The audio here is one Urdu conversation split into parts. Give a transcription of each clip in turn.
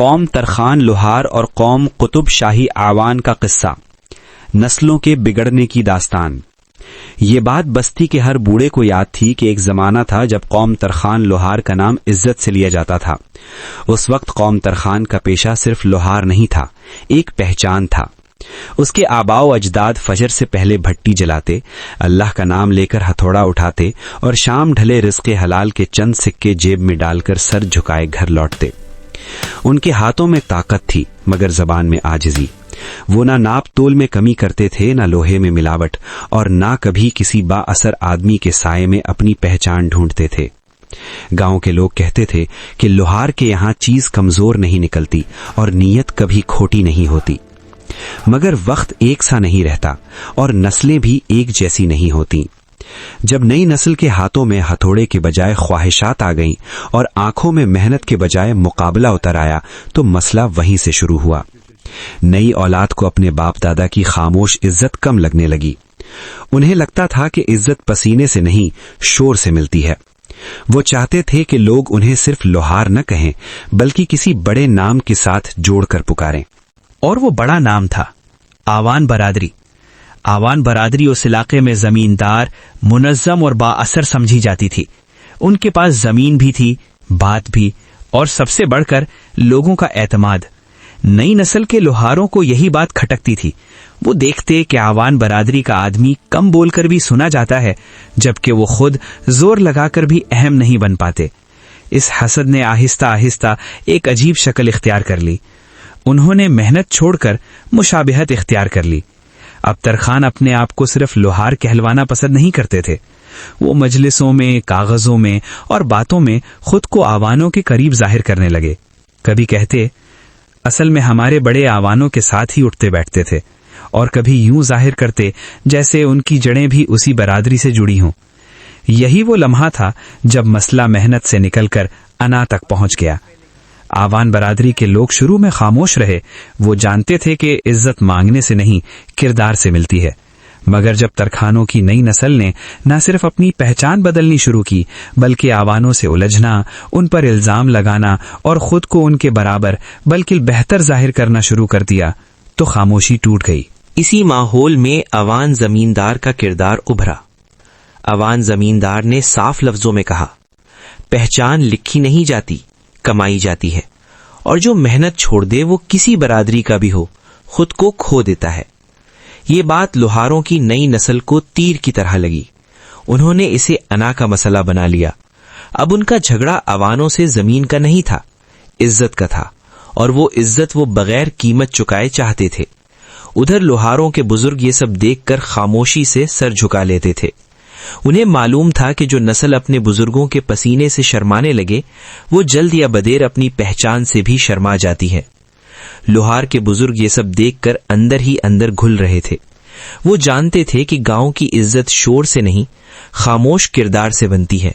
قوم ترخان لوہار اور قوم قطب شاہی آوان کا قصہ، نسلوں کے بگڑنے کی داستان۔ یہ بات بستی کے ہر بوڑھے کو یاد تھی کہ ایک زمانہ تھا جب قوم ترخان لوہار کا نام عزت سے لیا جاتا تھا۔ اس وقت قوم ترخان کا پیشہ صرف لوہار نہیں تھا، ایک پہچان تھا۔ اس کے آباء و اجداد فجر سے پہلے بھٹی جلاتے، اللہ کا نام لے کر ہتھوڑا اٹھاتے اور شام ڈھلے رزق حلال کے چند سکے جیب میں ڈال کر سر جھکائے گھر لوٹتے۔ ان کے ہاتھوں میں طاقت تھی مگر زبان میں عاجزی۔ وہ نہ ناپ تول میں کمی کرتے تھے، نہ لوہے میں ملاوٹ، اور نہ کبھی کسی با اثر آدمی کے سائے میں اپنی پہچان ڈھونڈتے تھے۔ گاؤں کے لوگ کہتے تھے کہ لوہار کے یہاں چیز کمزور نہیں نکلتی اور نیت کبھی کھوٹی نہیں ہوتی۔ مگر وقت ایک سا نہیں رہتا اور نسلیں بھی ایک جیسی نہیں ہوتی۔ جب نئی نسل کے ہاتھوں میں ہتھوڑے کے بجائے خواہشات آ گئیں اور آنکھوں میں محنت کے بجائے مقابلہ اتر آیا تو مسئلہ وہیں سے شروع ہوا۔ نئی اولاد کو اپنے باپ دادا کی خاموش عزت کم لگنے لگی۔ انہیں لگتا تھا کہ عزت پسینے سے نہیں، شور سے ملتی ہے۔ وہ چاہتے تھے کہ لوگ انہیں صرف لوہار نہ کہیں بلکہ کسی بڑے نام کے ساتھ جوڑ کر پکاریں۔ اور وہ بڑا نام تھا آوان برادری۔ آوان برادری اس علاقے میں زمیندار، منظم اور با اثر سمجھی جاتی تھی۔ ان کے پاس زمین بھی تھی، بات بھی، اور سب سے بڑھ کر لوگوں کا اعتماد۔ نئی نسل کے لوہاروں کو یہی بات کھٹکتی تھی۔ وہ دیکھتے کہ آوان برادری کا آدمی کم بول کر بھی سنا جاتا ہے، جبکہ وہ خود زور لگا کر بھی اہم نہیں بن پاتے۔ اس حسد نے آہستہ آہستہ ایک عجیب شکل اختیار کر لی۔ انہوں نے محنت چھوڑ کر مشابہت اختیار کر لی۔ اب ترخان اپنے آپ کو صرف لوہار کہلوانا پسند نہیں کرتے تھے۔ وہ مجلسوں میں، کاغذوں میں اور باتوں میں خود کو آوانوں کے قریب ظاہر کرنے لگے۔ کبھی کہتے، اصل میں ہمارے بڑے آوانوں کے ساتھ ہی اٹھتے بیٹھتے تھے، اور کبھی یوں ظاہر کرتے جیسے ان کی جڑیں بھی اسی برادری سے جڑی ہوں۔ یہی وہ لمحہ تھا جب مسئلہ محنت سے نکل کر انا تک پہنچ گیا۔ آوان برادری کے لوگ شروع میں خاموش رہے۔ وہ جانتے تھے کہ عزت مانگنے سے نہیں، کردار سے ملتی ہے۔ مگر جب ترخانوں کی نئی نسل نے نہ صرف اپنی پہچان بدلنی شروع کی بلکہ آوانوں سے الجھنا، ان پر الزام لگانا اور خود کو ان کے برابر بلکہ بہتر ظاہر کرنا شروع کر دیا تو خاموشی ٹوٹ گئی۔ اسی ماحول میں آوان زمیندار کا کردار ابھرا۔ آوان زمیندار نے صاف لفظوں میں کہا، پہچان لکھی نہیں جاتی، کمائی جاتی ہے، اور جو محنت چھوڑ دے وہ کسی برادری کا بھی ہو، خود کو کھو دیتا ہے۔ یہ بات لوہاروں کی نئی نسل کو تیر کی طرح لگی۔ انہوں نے اسے انا کا مسئلہ بنا لیا۔ اب ان کا جھگڑا آوانوں سے زمین کا نہیں تھا، عزت کا تھا، اور وہ عزت وہ بغیر قیمت چکائے چاہتے تھے۔ ادھر لوہاروں کے بزرگ یہ سب دیکھ کر خاموشی سے سر جھکا لیتے تھے۔ انہیں معلوم تھا کہ جو نسل اپنے بزرگوں کے پسینے سے شرمانے لگے وہ جلد یا بدیر اپنی پہچان سے بھی شرما جاتی ہے۔ لوہار کے بزرگ یہ سب دیکھ کر اندر ہی اندر گھل رہے تھے۔ وہ جانتے تھے کہ گاؤں کی عزت شور سے نہیں، خاموش کردار سے بنتی ہے،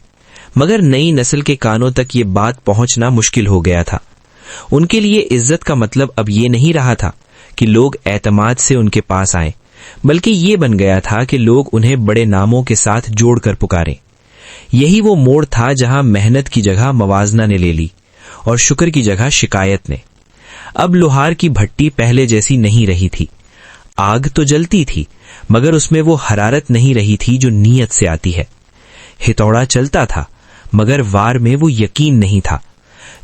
مگر نئی نسل کے کانوں تک یہ بات پہنچنا مشکل ہو گیا تھا۔ ان کے لیے عزت کا مطلب اب یہ نہیں رہا تھا کہ لوگ اعتماد سے ان کے پاس آئیں، بلکہ یہ بن گیا تھا کہ لوگ انہیں بڑے ناموں کے ساتھ جوڑ کر پکاریں۔ یہی وہ موڑ تھا جہاں محنت کی جگہ موازنہ نے لے لی اور شکر کی جگہ شکایت نے۔ اب لوہار کی بھٹی پہلے جیسی نہیں رہی تھی۔ آگ تو جلتی تھی مگر اس میں وہ حرارت نہیں رہی تھی جو نیت سے آتی ہے۔ ہتھوڑا چلتا تھا مگر وار میں وہ یقین نہیں تھا۔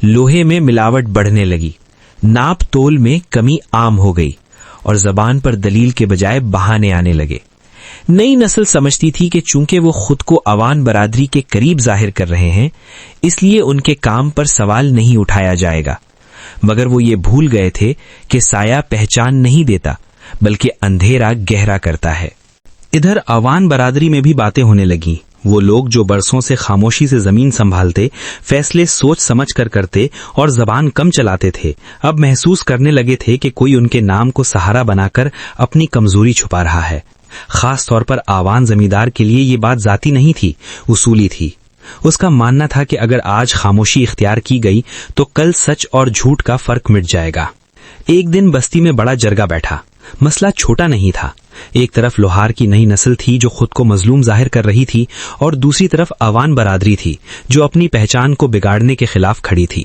لوہے میں ملاوٹ بڑھنے لگی، ناپ تول میں کمی عام ہو گئی، اور زبان پر دلیل کے بجائے بہانے آنے لگے۔ نئی نسل سمجھتی تھی کہ چونکہ وہ خود کو آوان برادری کے قریب ظاہر کر رہے ہیں اس لیے ان کے کام پر سوال نہیں اٹھایا جائے گا، مگر وہ یہ بھول گئے تھے کہ سایہ پہچان نہیں دیتا بلکہ اندھیرا گہرا کرتا ہے۔ ادھر آوان برادری میں بھی باتیں ہونے لگیں۔ وہ لوگ جو برسوں سے خاموشی سے زمین سنبھالتے، فیصلے سوچ سمجھ کر کرتے اور زبان کم چلاتے تھے، اب محسوس کرنے لگے تھے کہ کوئی ان کے نام کو سہارا بنا کر اپنی کمزوری چھپا رہا ہے۔ خاص طور پر آوان زمیندار کے لیے یہ بات ذاتی نہیں تھی، اصولی تھی۔ اس کا ماننا تھا کہ اگر آج خاموشی اختیار کی گئی تو کل سچ اور جھوٹ کا فرق مٹ جائے گا۔ ایک دن بستی میں بڑا جرگہ بیٹھا۔ مسئلہ چھوٹا نہیں تھا۔ ایک طرف لوہار کی نئی نسل تھی جو خود کو مظلوم ظاہر کر رہی تھی، اور دوسری طرف آوان برادری تھی جو اپنی پہچان کو بگاڑنے کے خلاف کھڑی تھی۔